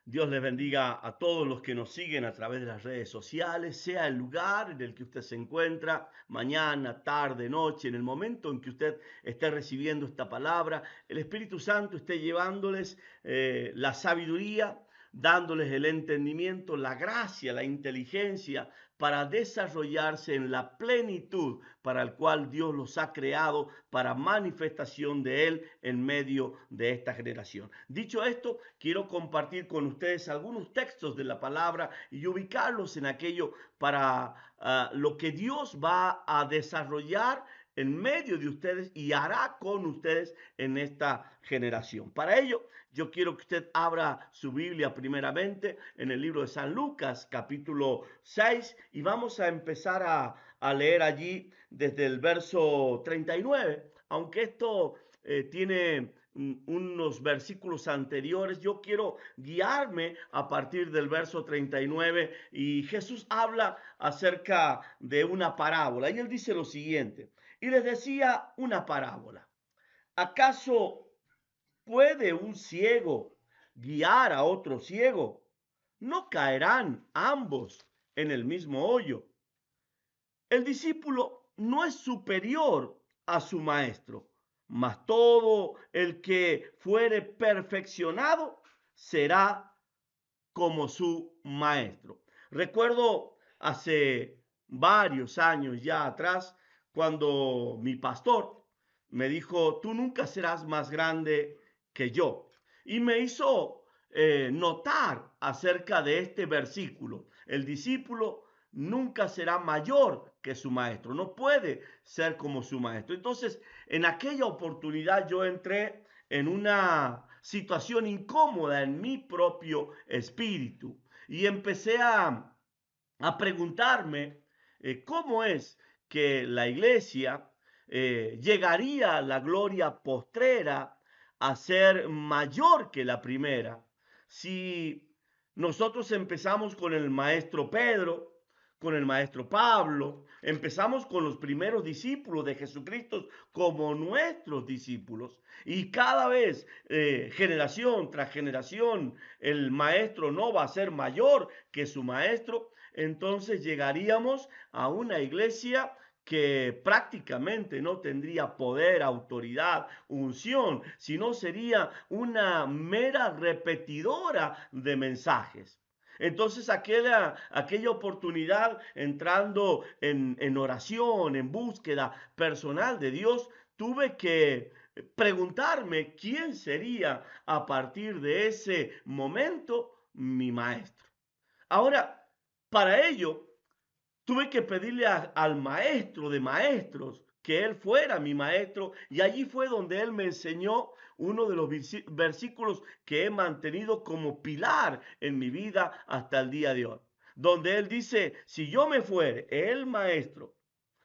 Dios les bendiga a todos los que nos siguen a través de las redes sociales, sea el lugar en el que usted se encuentra, mañana, tarde, noche, en el momento en que usted esté recibiendo esta palabra, el Espíritu Santo esté llevándoles la sabiduría, dándoles el entendimiento, la gracia, la inteligencia para desarrollarse en la plenitud para el cual Dios los ha creado para manifestación de Él en medio de esta generación. Dicho esto, quiero compartir con ustedes algunos textos de la palabra y ubicarlos en aquello para lo que Dios va a desarrollar en medio de ustedes y hará con ustedes en esta generación. Para ello, yo quiero que usted abra su Biblia primeramente en el libro de San Lucas, capítulo 6, y vamos a empezar a leer allí desde el verso 39. Aunque esto tiene unos versículos anteriores, yo quiero guiarme a partir del verso 39 y Jesús habla acerca de una parábola y él dice lo siguiente, y les decía una parábola. ¿Acaso puede un ciego guiar a otro ciego? ¿No caerán ambos en el mismo hoyo? El discípulo no es superior a su maestro, mas todo el que fuere perfeccionado será como su maestro. Recuerdo hace varios años ya atrás, cuando mi pastor me dijo, tú nunca serás más grande que yo. Y me hizo notar acerca de este versículo. El discípulo nunca será mayor que su maestro, no puede ser como su maestro. Entonces, en aquella oportunidad yo entré en una situación incómoda en mi propio espíritu y empecé a preguntarme cómo es que la iglesia llegaría a la gloria postrera a ser mayor que la primera. Si nosotros empezamos con el maestro Pedro, con el maestro Pablo, empezamos con los primeros discípulos de Jesucristo como nuestros discípulos y cada vez, generación tras generación, el maestro no va a ser mayor que su maestro, entonces llegaríamos a una iglesia que prácticamente no tendría poder, autoridad, unción, sino sería una mera repetidora de mensajes. Entonces aquella oportunidad entrando en oración, en búsqueda personal de Dios, tuve que preguntarme quién sería a partir de ese momento mi maestro. Ahora, para ello, tuve que pedirle al maestro de maestros que él fuera mi maestro y allí fue donde él me enseñó uno de los versículos que he mantenido como pilar en mi vida hasta el día de hoy, donde él dice, si yo me fuere, el maestro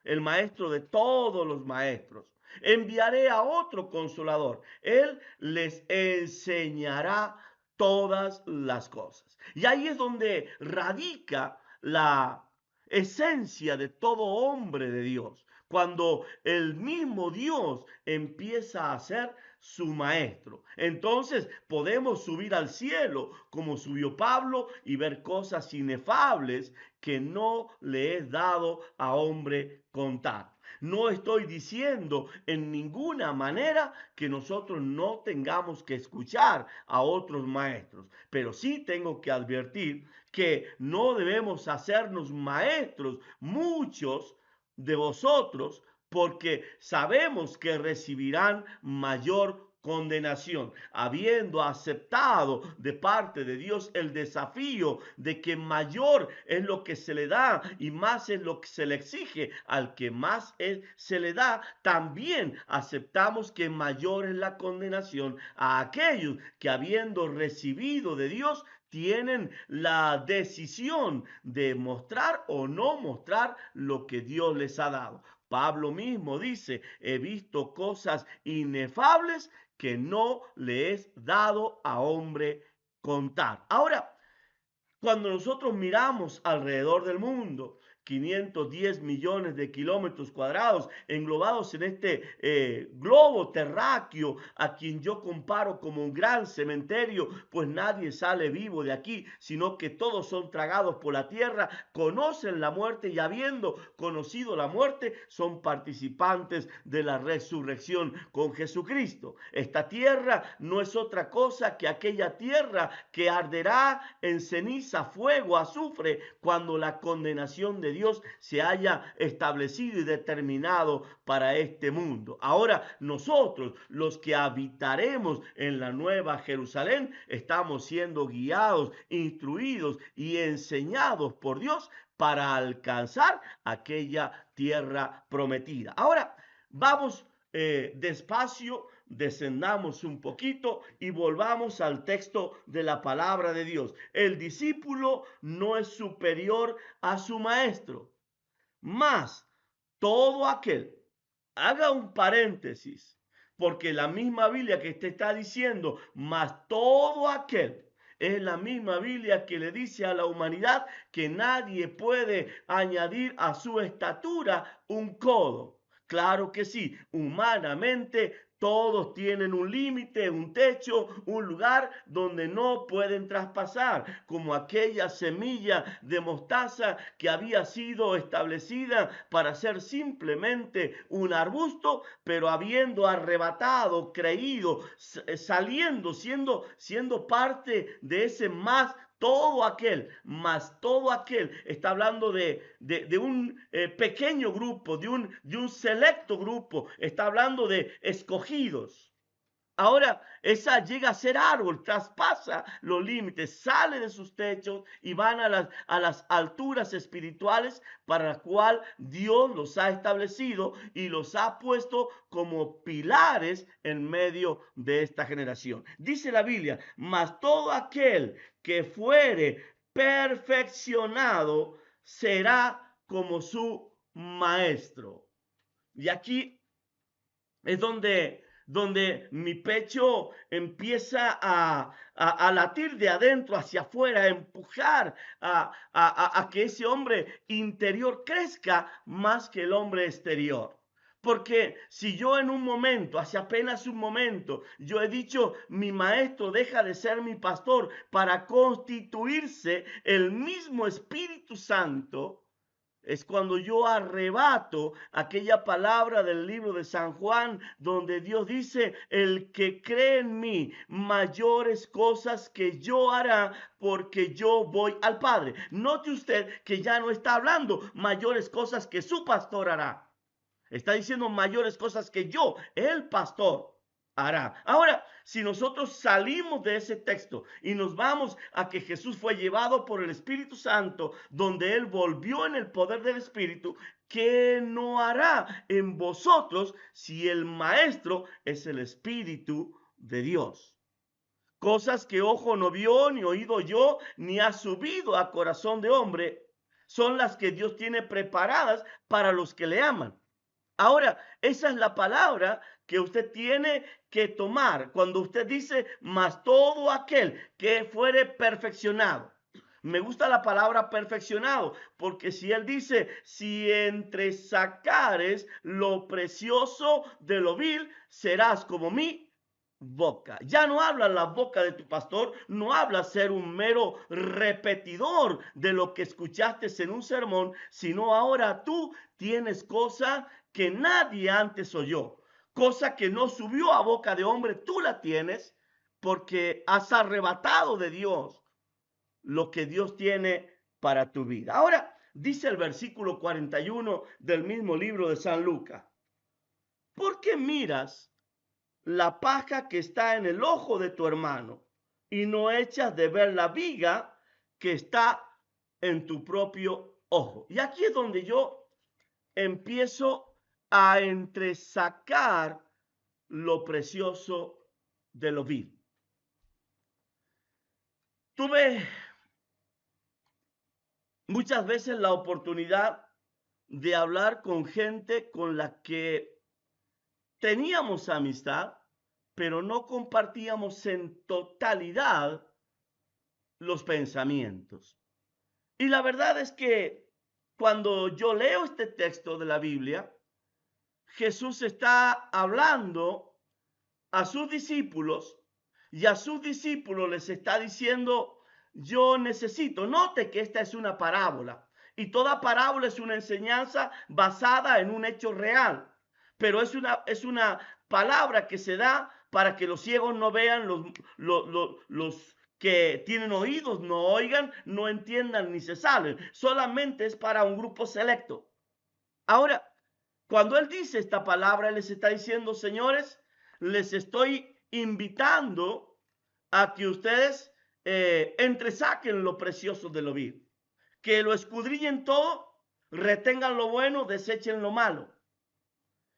de todos los maestros, enviaré a otro consolador, él les enseñará todas las cosas. Y ahí es donde radica la esencia de todo hombre de Dios, cuando el mismo Dios empieza a ser su maestro. Entonces podemos subir al cielo como subió Pablo y ver cosas inefables que no le es dado a hombre contar. No estoy diciendo en ninguna manera que nosotros no tengamos que escuchar a otros maestros, pero sí tengo que advertir que no debemos hacernos maestros muchos de vosotros porque sabemos que recibirán mayor condenación, habiendo aceptado de parte de Dios el desafío de que mayor es lo que se le da y más es lo que se le exige al que más se le da, también aceptamos que mayor es la condenación a aquellos que habiendo recibido de Dios tienen la decisión de mostrar o no mostrar lo que Dios les ha dado. Pablo mismo dice, he visto cosas inefables que no le es dado a hombre contar. Ahora, cuando nosotros miramos alrededor del mundo 510 millones de kilómetros cuadrados englobados en este globo terráqueo, a quien yo comparo como un gran cementerio, pues nadie sale vivo de aquí, sino que todos son tragados por la tierra, conocen la muerte y habiendo conocido la muerte, son participantes de la resurrección con Jesucristo. Esta tierra no es otra cosa que aquella tierra que arderá en ceniza, fuego, azufre, cuando la condenación de Dios se haya establecido y determinado para este mundo. Ahora nosotros, los que habitaremos en la nueva Jerusalén, estamos siendo guiados, instruidos y enseñados por Dios para alcanzar aquella tierra prometida. Ahora vamos despacio, descendamos un poquito y volvamos al texto de la palabra de Dios. El discípulo no es superior a su maestro, mas todo aquel, haga un paréntesis, porque la misma Biblia que te está diciendo, mas todo aquel, es la misma Biblia que le dice a la humanidad que nadie puede añadir a su estatura un codo. Claro que sí, humanamente todos tienen un límite, un techo, un lugar donde no pueden traspasar, como aquella semilla de mostaza que había sido establecida para ser simplemente un arbusto, pero habiendo arrebatado, creído, saliendo, siendo parte de ese más todo aquel, está hablando de un pequeño grupo, de un selecto grupo, está hablando de escogidos. Ahora, esa llega a ser árbol, traspasa los límites, sale de sus techos y van a las alturas espirituales para las cuales Dios los ha establecido y los ha puesto como pilares en medio de esta generación. Dice la Biblia, mas todo aquel que fuere perfeccionado será como su maestro. Y aquí es donde mi pecho empieza a latir de adentro hacia afuera, a empujar a que ese hombre interior crezca más que el hombre exterior. Porque si yo en un momento, hace apenas un momento, yo he dicho, mi maestro deja de ser mi pastor para constituirse el mismo Espíritu Santo, es cuando yo arrebato aquella palabra del libro de San Juan, donde Dios dice, el que cree en mí, mayores cosas que yo hará, porque yo voy al Padre. Note usted que ya no está hablando mayores cosas que su pastor hará. Está diciendo mayores cosas que yo, el pastor, hará. Ahora, si nosotros salimos de ese texto y nos vamos a que Jesús fue llevado por el Espíritu Santo, donde Él volvió en el poder del Espíritu, ¿qué no hará en vosotros si el Maestro es el Espíritu de Dios? Cosas que ojo no vio, ni oído yo, ni ha subido a corazón de hombre, son las que Dios tiene preparadas para los que le aman. Ahora, esa es la palabra que usted tiene que tomar cuando usted dice, mas todo aquel que fuere perfeccionado. Me gusta la palabra perfeccionado, porque si él dice, si entre sacares lo precioso de lo vil, serás como mi boca. Ya no habla la boca de tu pastor, no habla ser un mero repetidor de lo que escuchaste en un sermón, sino ahora tú tienes cosas que nadie antes oyó, cosa que no subió a boca de hombre, tú la tienes porque has arrebatado de Dios lo que Dios tiene para tu vida. Ahora dice el versículo 41 del mismo libro de San Lucas, ¿por qué miras la paja que está en el ojo de tu hermano y no echas de ver la viga que está en tu propio ojo? Y aquí es donde yo empiezo a entresacar lo precioso de lo vil. Tuve muchas veces la oportunidad de hablar con gente con la que teníamos amistad, pero no compartíamos en totalidad los pensamientos. Y la verdad es que cuando yo leo este texto de la Biblia, Jesús está hablando a sus discípulos y a sus discípulos les está diciendo, yo necesito, note que esta es una parábola y toda parábola es una enseñanza basada en un hecho real, pero es una palabra que se da para que los ciegos no vean, los que tienen oídos no oigan, no entiendan ni se salen, solamente es para un grupo selecto. Ahora, cuando él dice esta palabra, él les está diciendo, señores, les estoy invitando a que ustedes entresaquen lo precioso del oír, que lo escudriñen todo, retengan lo bueno, desechen lo malo.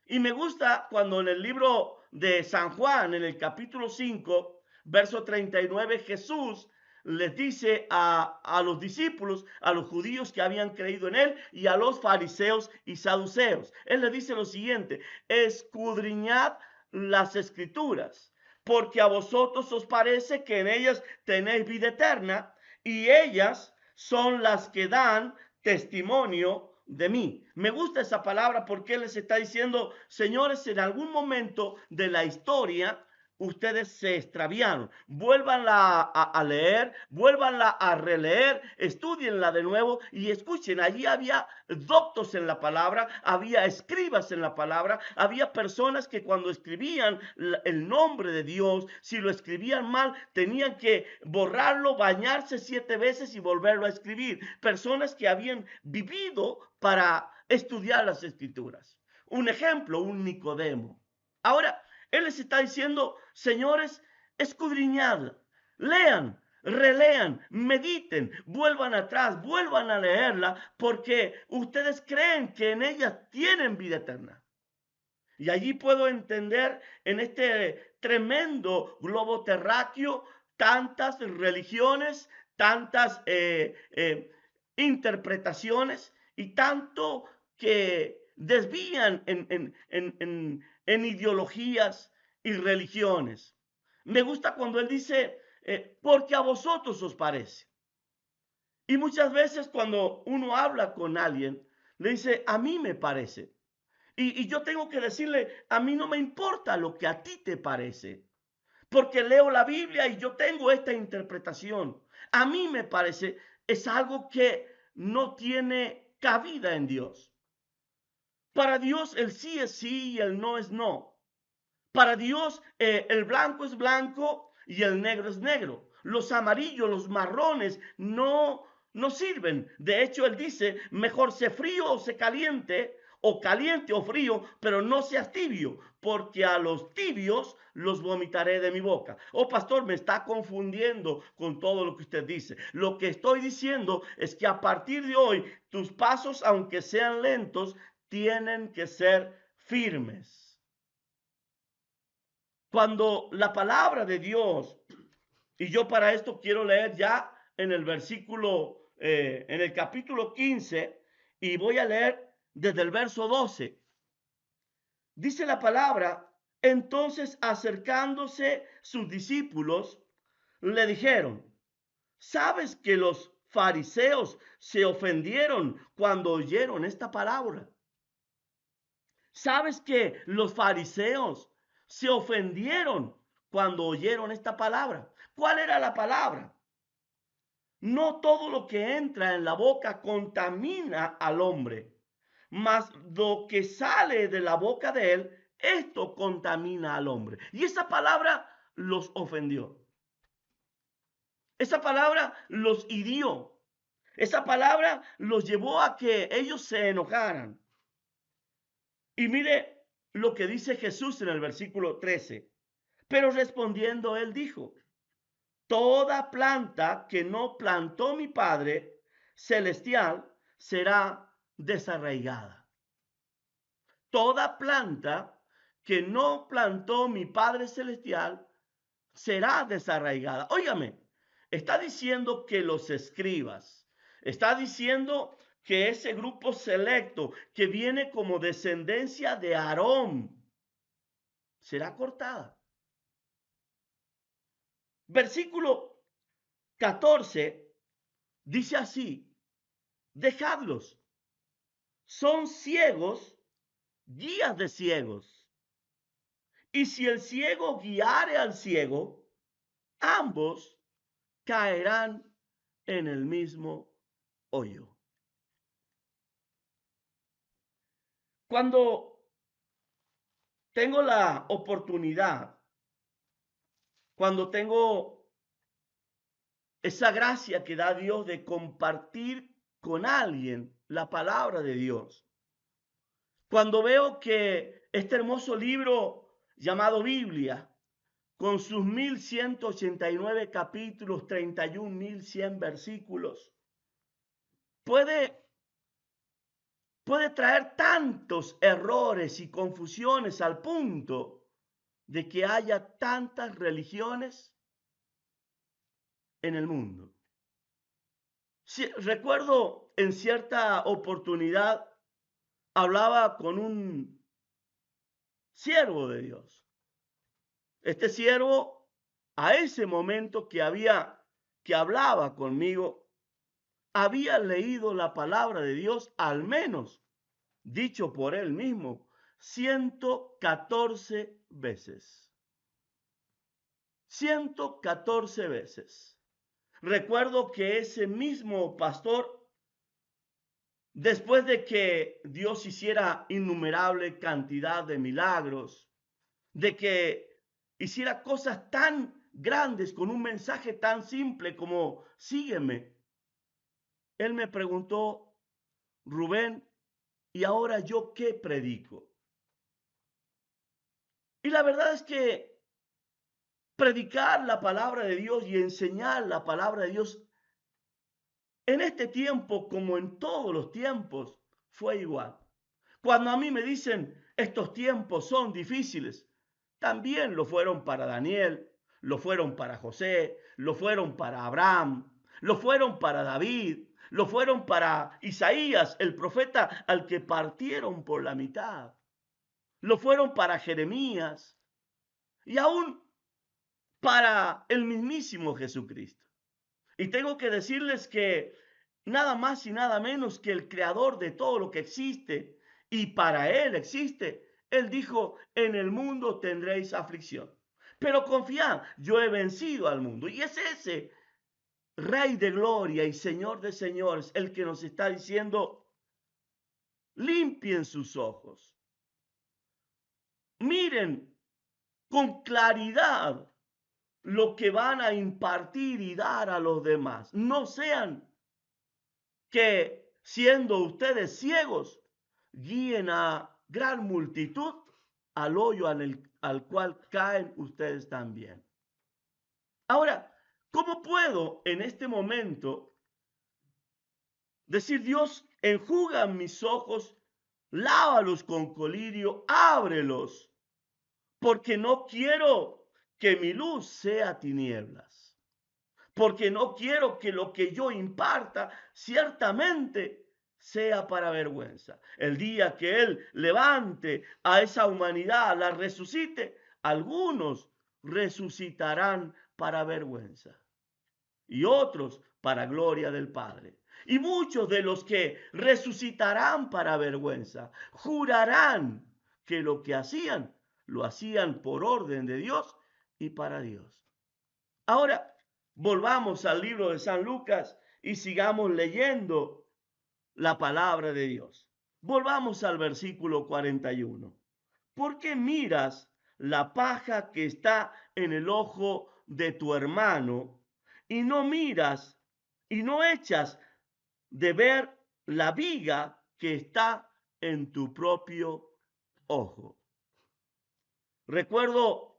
Y me gusta cuando en el libro de San Juan, en el capítulo 5, verso 39, Jesús les dice a los discípulos, a los judíos que habían creído en él y a los fariseos y saduceos. Él les dice lo siguiente, escudriñad las escrituras, porque a vosotros os parece que en ellas tenéis vida eterna y ellas son las que dan testimonio de mí. Me gusta esa palabra porque él les está diciendo, señores, en algún momento de la historia ustedes se extraviaron, vuélvanla a leer, vuélvanla a releer, estudienla de nuevo y escuchen, allí había doctos en la palabra, había escribas en la palabra, había personas que cuando escribían el nombre de Dios, si lo escribían mal, tenían que borrarlo, bañarse 7 veces y volverlo a escribir, personas que habían vivido para estudiar las escrituras. Un ejemplo, un Nicodemo. Ahora, él les está diciendo, señores, escudriñadla, lean, relean, mediten, vuelvan atrás, vuelvan a leerla, porque ustedes creen que en ella tienen vida eterna. Y allí puedo entender en este tremendo globo terráqueo tantas religiones, tantas interpretaciones y tanto que desvían en ideologías y religiones. Me gusta cuando él dice, porque a vosotros os parece. Y muchas veces cuando uno habla con alguien, le dice, a mí me parece. Y yo tengo que decirle, a mí no me importa lo que a ti te parece, porque leo la Biblia y yo tengo esta interpretación. A mí me parece, es algo que no tiene cabida en Dios. Para Dios el sí es sí y el no es no. Para Dios el blanco es blanco y el negro es negro. Los amarillos, los marrones no sirven. De hecho, él dice, mejor se frío o se caliente o frío, pero no seas tibio, porque a los tibios los vomitaré de mi boca. Oh, pastor, me está confundiendo con todo lo que usted dice. Lo que estoy diciendo es que a partir de hoy, tus pasos, aunque sean lentos, tienen que ser firmes. Cuando la palabra de Dios, y yo para esto quiero leer ya en el versículo, en el capítulo 15, y voy a leer desde el verso 12. Dice la palabra, entonces acercándose sus discípulos, le dijeron, ¿sabes que los fariseos se ofendieron cuando oyeron esta palabra? ¿Sabes que los fariseos se ofendieron cuando oyeron esta palabra? ¿Cuál era la palabra? No todo lo que entra en la boca contamina al hombre, mas lo que sale de la boca de él, esto contamina al hombre. Y esa palabra los ofendió. Esa palabra los hirió. Esa palabra los llevó a que ellos se enojaran. Y mire lo que dice Jesús en el versículo 13. Pero respondiendo él dijo, toda planta que no plantó mi Padre celestial será desarraigada. Toda planta que no plantó mi Padre celestial será desarraigada. Óigame, está diciendo que los escribas, está diciendo que ese grupo selecto que viene como descendencia de Aarón será cortada. Versículo 14 dice así, dejadlos, son ciegos, guías de ciegos. Y si el ciego guiare al ciego, ambos caerán en el mismo hoyo. Cuando tengo la oportunidad, cuando tengo esa gracia que da Dios de compartir con alguien la palabra de Dios, cuando veo que este hermoso libro llamado Biblia, con sus 1189 capítulos, 31.100 versículos, puede traer tantos errores y confusiones al punto de que haya tantas religiones en el mundo. Recuerdo en cierta oportunidad hablaba con un siervo de Dios. Este siervo, a ese momento que hablaba conmigo, había leído la palabra de Dios, al menos dicho por él mismo, 114 veces. 114 veces. Recuerdo que ese mismo pastor, después de que Dios hiciera innumerable cantidad de milagros, de que hiciera cosas tan grandes con un mensaje tan simple como sígueme, él me preguntó: Rubén, ¿y ahora yo qué predico? Y la verdad es que predicar la palabra de Dios y enseñar la palabra de Dios en este tiempo, como en todos los tiempos, fue igual. Cuando a mí me dicen estos tiempos son difíciles, también lo fueron para Daniel, lo fueron para José, lo fueron para Abraham, lo fueron para David, lo fueron para Isaías, el profeta al que partieron por la mitad, lo fueron para Jeremías y aún para el mismísimo Jesucristo. Y tengo que decirles que nada más y nada menos que el creador de todo lo que existe, y para él existe, él dijo: en el mundo tendréis aflicción, pero confiad, yo he vencido al mundo. Y es ese Rey de gloria y Señor de señores el que nos está diciendo: limpien sus ojos, miren con claridad lo que van a impartir y dar a los demás. No sean que, siendo ustedes ciegos, guíen a gran multitud al hoyo al cual caen ustedes también. Ahora, ¿cómo puedo en este momento decir: Dios, enjuga mis ojos, lávalos con colirio, ábrelos, porque no quiero que mi luz sea tinieblas? Porque no quiero que lo que yo imparta ciertamente sea para vergüenza. El día que Él levante a esa humanidad, la resucite, algunos resucitarán para vergüenza y otros para gloria del Padre. Y muchos de los que resucitarán para vergüenza jurarán que lo que hacían, lo hacían por orden de Dios y para Dios. Ahora, volvamos al libro de San Lucas y sigamos leyendo la palabra de Dios. Volvamos al versículo 41. ¿Por qué miras la paja que está en el ojo de tu hermano y no miras y no echas de ver la viga que está en tu propio ojo? Recuerdo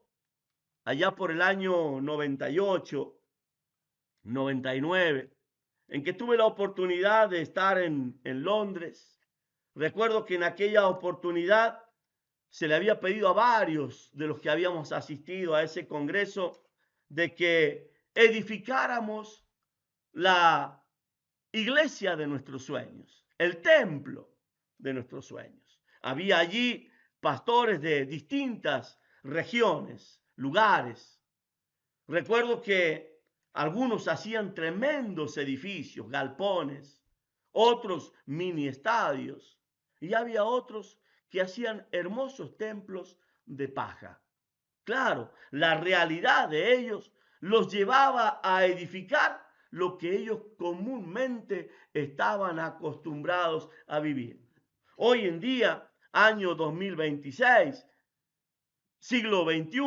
allá por el año 98, 99, en que tuve la oportunidad de estar en Londres. Recuerdo que en aquella oportunidad se le había pedido a varios de los que habíamos asistido a ese congreso de que edificáramos la iglesia de nuestros sueños, el templo de nuestros sueños. Había allí pastores de distintas regiones, lugares. Recuerdo que algunos hacían tremendos edificios, galpones, otros mini estadios. y había otros que hacían hermosos templos de paja. Claro, la realidad de ellos los llevaba a edificar lo que ellos comúnmente estaban acostumbrados a vivir. Hoy en día, año 2026, siglo XXI,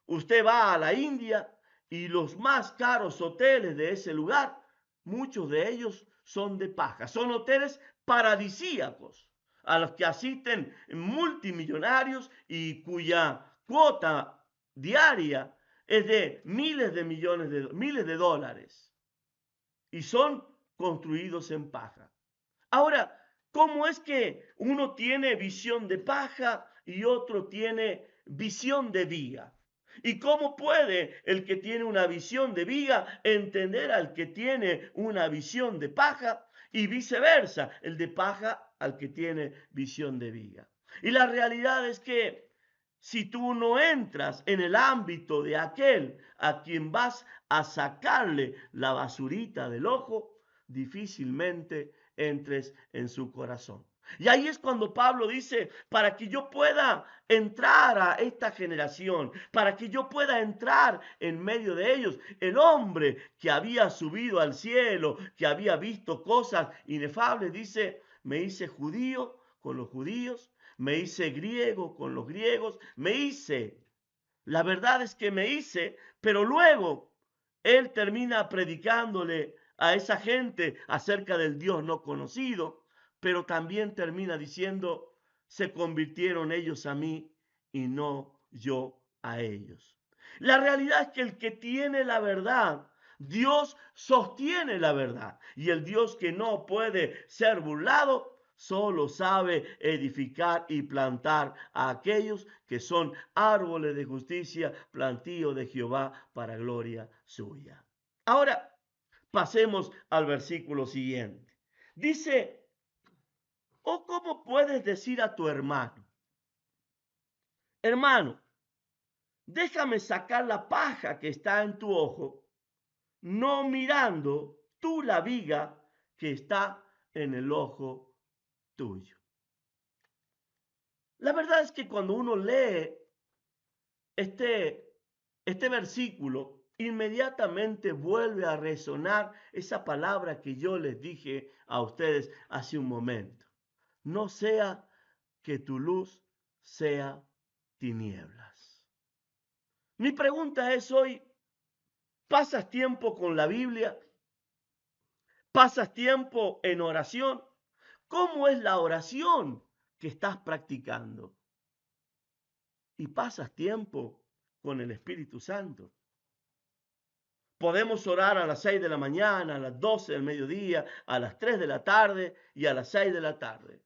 usted va a la India y los más caros hoteles de ese lugar, muchos de ellos son de paja. Son hoteles paradisíacos a los que asisten multimillonarios y cuya cuota diaria es de miles de dólares y son construidos en paja. Ahora, ¿cómo es que uno tiene visión de paja y otro tiene visión de viga? ¿Y cómo puede el que tiene una visión de viga entender al que tiene una visión de paja y viceversa, el de paja al que tiene visión de viga? Y la realidad es que si tú no entras en el ámbito de aquel a quien vas a sacarle la basurita del ojo, difícilmente entres en su corazón. Y ahí es cuando Pablo dice, para que yo pueda entrar a esta generación, para que yo pueda entrar en medio de ellos, el hombre que había subido al cielo, que había visto cosas inefables, dice, me hice judío con los judíos, me hice griego con los griegos, me hice. La verdad es que me hice, pero luego él termina predicándole a esa gente acerca del Dios no conocido, pero también termina diciendo, se convirtieron ellos a mí y no yo a ellos. La realidad es que el que tiene la verdad, Dios sostiene la verdad, y el Dios que no puede ser burlado, solo sabe edificar y plantar a aquellos que son árboles de justicia, plantío de Jehová para gloria suya. Ahora, pasemos al versículo siguiente. Dice, ¿o cómo puedes decir a tu hermano, hermano, déjame sacar la paja que está en tu ojo, no mirando tú la viga que está en el ojo tuyo? La verdad es que cuando uno lee este versículo, inmediatamente vuelve a resonar esa palabra que yo les dije a ustedes hace un momento. No sea que tu luz sea tinieblas. Mi pregunta es hoy, ¿pasas tiempo con la Biblia? ¿Pasas tiempo en oración? ¿Cómo es la oración que estás practicando? ¿Y pasas tiempo con el Espíritu Santo? Podemos orar a las 6 de la mañana, a las 12 del mediodía, a las 3 de la tarde y a las 6 de la tarde.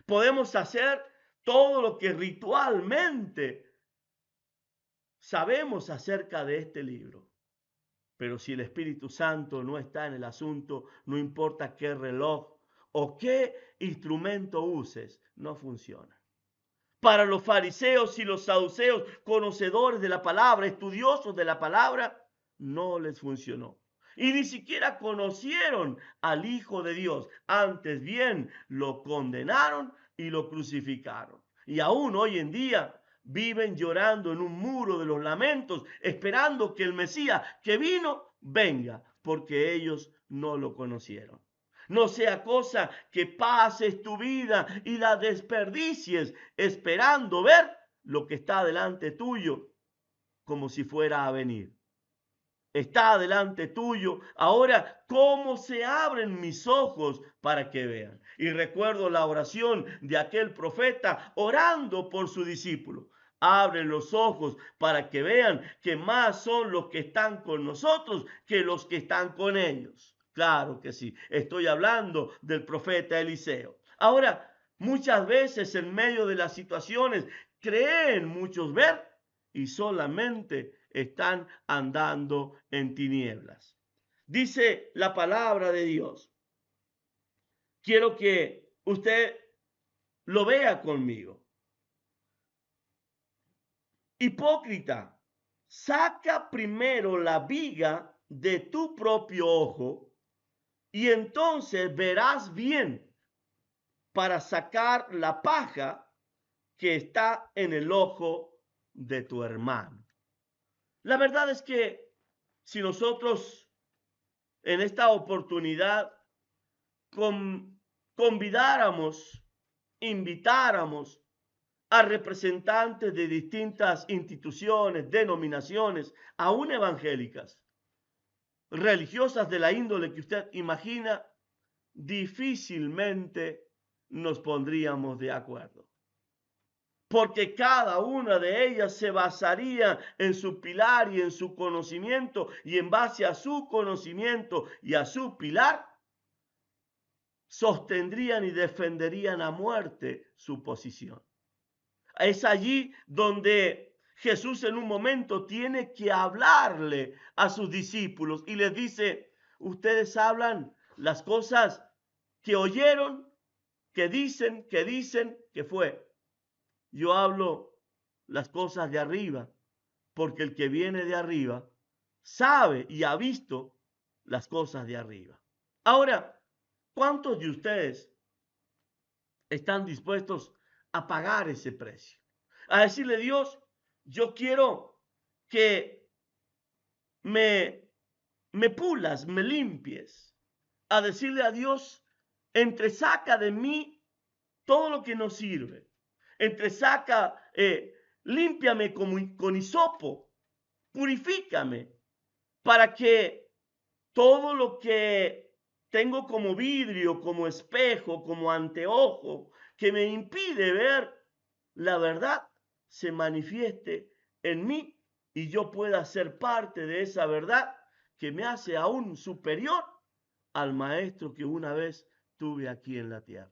Podemos hacer todo lo que ritualmente sabemos acerca de este libro. Pero si el Espíritu Santo no está en el asunto, no importa qué reloj o qué instrumento uses, no funciona. Para los fariseos y los saduceos, conocedores de la palabra, estudiosos de la palabra, no les funcionó. Y ni siquiera conocieron al Hijo de Dios. Antes bien, lo condenaron y lo crucificaron. Y aún hoy en día viven llorando en un muro de los lamentos, esperando que el Mesías que vino venga, porque ellos no lo conocieron. No sea cosa que pases tu vida y la desperdicies esperando ver lo que está delante tuyo como si fuera a venir. Está delante tuyo. Ahora, ¿cómo se abren mis ojos para que vean? Y recuerdo la oración de aquel profeta orando por su discípulo. Abre los ojos para que vean que más son los que están con nosotros que los que están con ellos. Claro que sí. Estoy hablando del profeta Eliseo. Ahora, muchas veces en medio de las situaciones creen muchos ver y solamente están andando en tinieblas. Dice la palabra de Dios. Quiero que usted lo vea conmigo. Hipócrita, saca primero la viga de tu propio ojo y entonces verás bien para sacar la paja que está en el ojo de tu hermano. La verdad es que si nosotros en esta oportunidad convidáramos, invitáramos a representantes de distintas instituciones, denominaciones, aún evangélicas, religiosas de la índole que usted imagina, difícilmente nos pondríamos de acuerdo. Porque cada una de ellas se basaría en su pilar y en su conocimiento, y en base a su conocimiento y a su pilar, sostendrían y defenderían a muerte su posición. Es allí donde Jesús en un momento tiene que hablarle a sus discípulos y les dice: ustedes hablan las cosas que oyeron, que dicen que fue. Yo hablo las cosas de arriba, porque el que viene de arriba sabe y ha visto las cosas de arriba. Ahora, ¿cuántos de ustedes están dispuestos a pagar ese precio? A decirle: Dios, yo quiero que me pulas, me limpies. A decirle a Dios: entresaca de mí todo lo que no sirve. Entresaca, límpiame con hisopo, purifícame, para que todo lo que tengo como vidrio, como espejo, como anteojo, que me impide ver la verdad, se manifieste en mí y yo pueda ser parte de esa verdad que me hace aún superior al maestro que una vez tuve aquí en la tierra.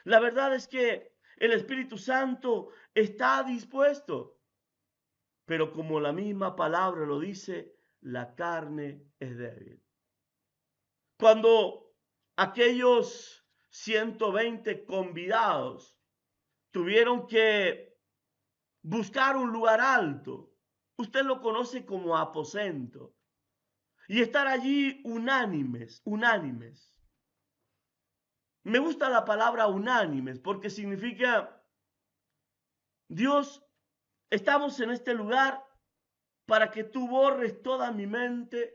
La verdad es que el Espíritu Santo está dispuesto, pero como la misma palabra lo dice, la carne es débil. Cuando aquellos 120 convidados tuvieron que buscar un lugar alto, usted lo conoce como aposento, y estar allí unánimes. Me gusta la palabra unánimes porque significa: Dios, estamos en este lugar para que tú borres toda mi mente,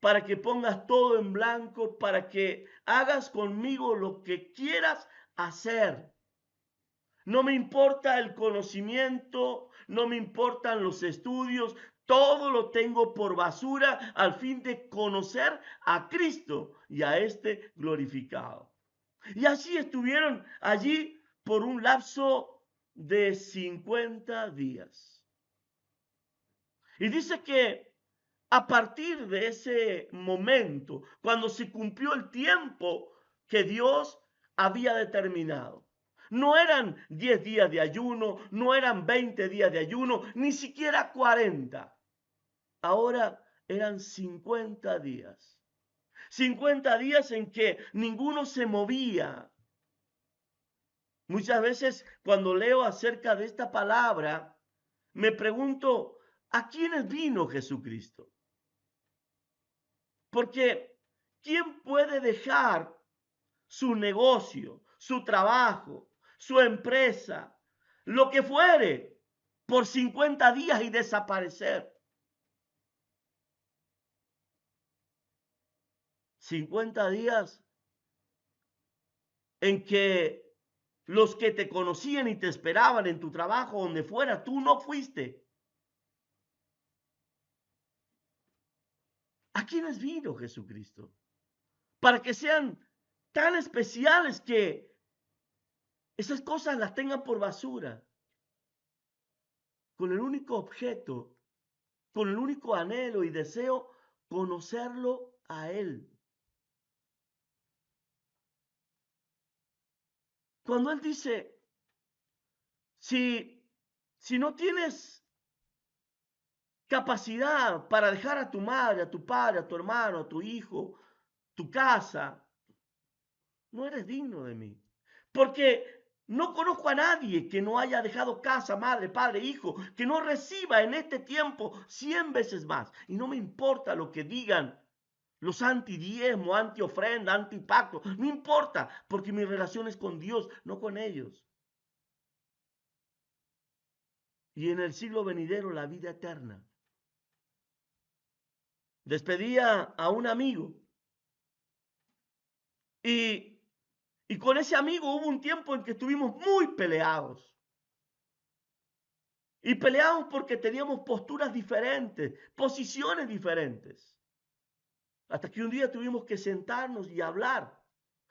para que pongas todo en blanco, para que hagas conmigo lo que quieras hacer. No me importa el conocimiento, no me importan los estudios, todo lo tengo por basura al fin de conocer a Cristo y a este glorificado. Y así estuvieron allí por un lapso de 50 días. Y dice que a partir de ese momento, cuando se cumplió el tiempo que Dios había determinado, no eran 10 días de ayuno, no eran 20 días de ayuno, ni siquiera 40. Ahora eran 50 días. 50 días en que ninguno se movía. Muchas veces cuando leo acerca de esta palabra, me pregunto: ¿a quiénes vino Jesucristo? Porque ¿quién puede dejar su negocio, su trabajo, su empresa, lo que fuere, por 50 días y desaparecer? 50 días en que los que te conocían y te esperaban en tu trabajo, donde fuera, tú no fuiste. ¿A quiénes vino Jesucristo? Para que sean tan especiales que esas cosas las tengan por basura, con el único objeto, con el único anhelo y deseo, conocerlo a Él. Cuando Él dice: si no tienes capacidad para dejar a tu madre, a tu padre, a tu hermano, a tu hijo, tu casa, no eres digno de mí. Porque no conozco a nadie que no haya dejado casa, madre, padre, hijo, que no reciba en este tiempo 100 veces más. Y no me importa lo que digan los anti-diezmo, anti-ofrenda, anti-pacto, no importa, porque mi relación es con Dios, no con ellos. Y en el siglo venidero la vida eterna. Despedía a un amigo y, y con ese amigo hubo un tiempo en que estuvimos muy peleados. Y peleamos porque teníamos posturas diferentes, posiciones diferentes. Hasta que un día tuvimos que sentarnos y hablar.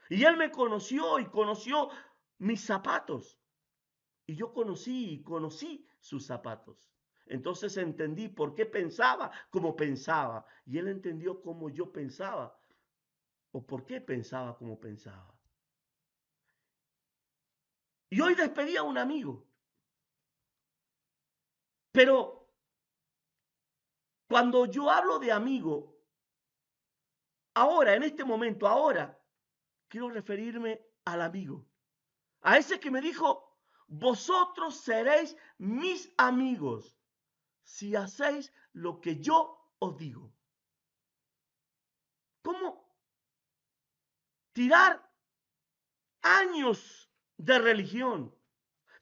Y él me conoció y conoció mis zapatos. Y yo conocí sus zapatos. Entonces entendí por qué pensaba como pensaba. Y él entendió cómo yo pensaba o por qué pensaba como pensaba. Y hoy despedí a un amigo. Pero cuando yo hablo de amigo, ahora, en este momento, ahora, quiero referirme al amigo. A ese que me dijo, vosotros seréis mis amigos si hacéis lo que yo os digo. ¿Cómo tirar años de religión,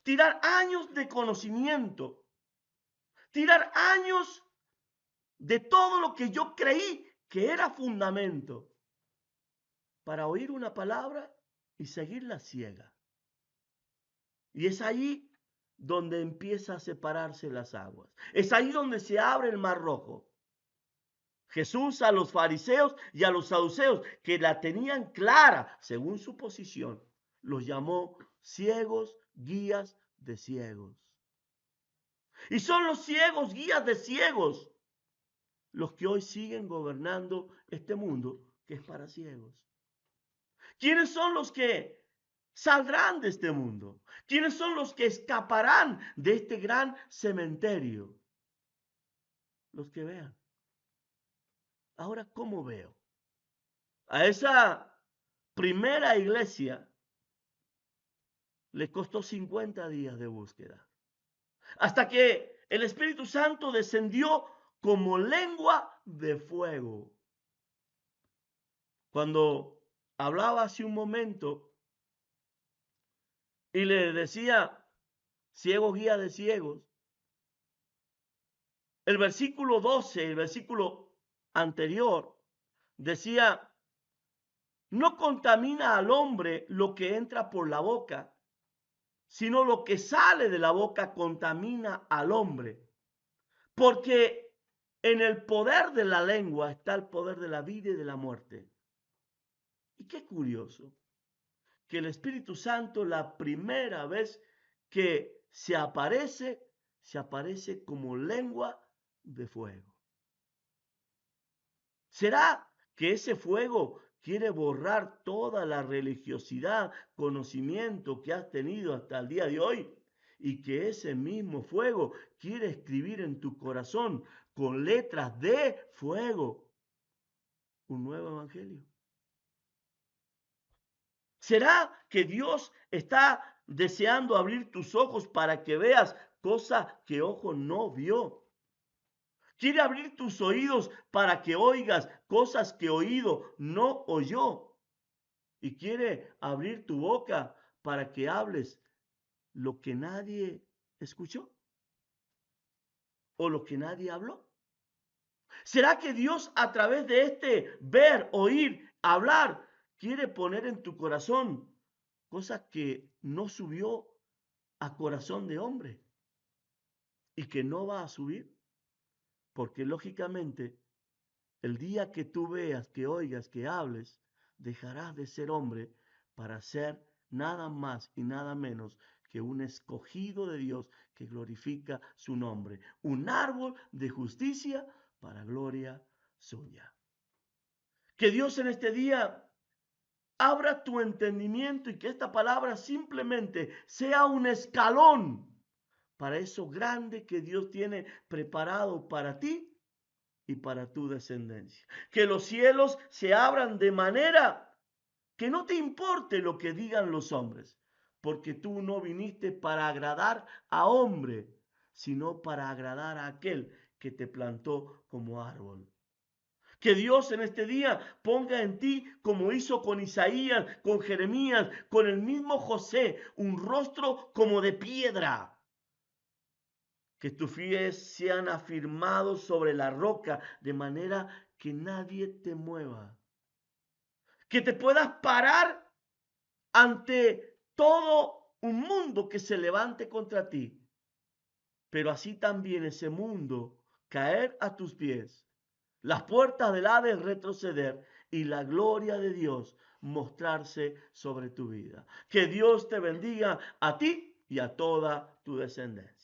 tirar años de conocimiento, tirar años de todo lo que yo creí que era fundamento para oír una palabra y seguirla ciega? Y es ahí donde empieza a separarse las aguas. Es ahí donde se abre el mar rojo. Jesús a los fariseos y a los saduceos que la tenían clara según su posición, los llamó ciegos, guías de ciegos. Y son los ciegos, guías de ciegos, los que hoy siguen gobernando este mundo que es para ciegos. ¿Quiénes son los que saldrán de este mundo? ¿Quiénes son los que escaparán de este gran cementerio? Los que vean. Ahora, ¿cómo veo? A esa primera iglesia le costó 50 días de búsqueda. Hasta que el Espíritu Santo descendió como lengua de fuego. Cuando hablaba hace un momento y le decía, ciego guía de ciegos, el versículo 12, el versículo anterior, decía, no contamina al hombre lo que entra por la boca, sino lo que sale de la boca contamina al hombre. Porque en el poder de la lengua está el poder de la vida y de la muerte. Y qué curioso que el Espíritu Santo la primera vez que se aparece como lengua de fuego. ¿Será que ese fuego quiere borrar toda la religiosidad, conocimiento que has tenido hasta el día de hoy? Y que ese mismo fuego quiere escribir en tu corazón con letras de fuego un nuevo evangelio. ¿Será que Dios está deseando abrir tus ojos para que veas cosas que ojo no vio? Quiere abrir tus oídos para que oigas cosas que oído no oyó. Y quiere abrir tu boca para que hables lo que nadie escuchó o lo que nadie habló. ¿Será que Dios a través de este ver, oír, hablar, quiere poner en tu corazón cosas que no subió a corazón de hombre y que no va a subir? Porque lógicamente el día que tú veas, que oigas, que hables, dejarás de ser hombre para ser nada más y nada menos que un escogido de Dios que glorifica su nombre, un árbol de justicia para gloria suya. Que Dios en este día abra tu entendimiento y que esta palabra simplemente sea un escalón para eso grande que Dios tiene preparado para ti y para tu descendencia. Que los cielos se abran de manera que no te importe lo que digan los hombres, porque tú no viniste para agradar a hombre, sino para agradar a aquel que te plantó como árbol. Que Dios en este día ponga en ti, como hizo con Isaías, con Jeremías, con el mismo José, un rostro como de piedra. Que tus pies sean afirmados sobre la roca, de manera que nadie te mueva. Que te puedas parar ante todo un mundo que se levante contra ti, pero así también ese mundo caer a tus pies, las puertas del Hades retroceder y la gloria de Dios mostrarse sobre tu vida. Que Dios te bendiga a ti y a toda tu descendencia.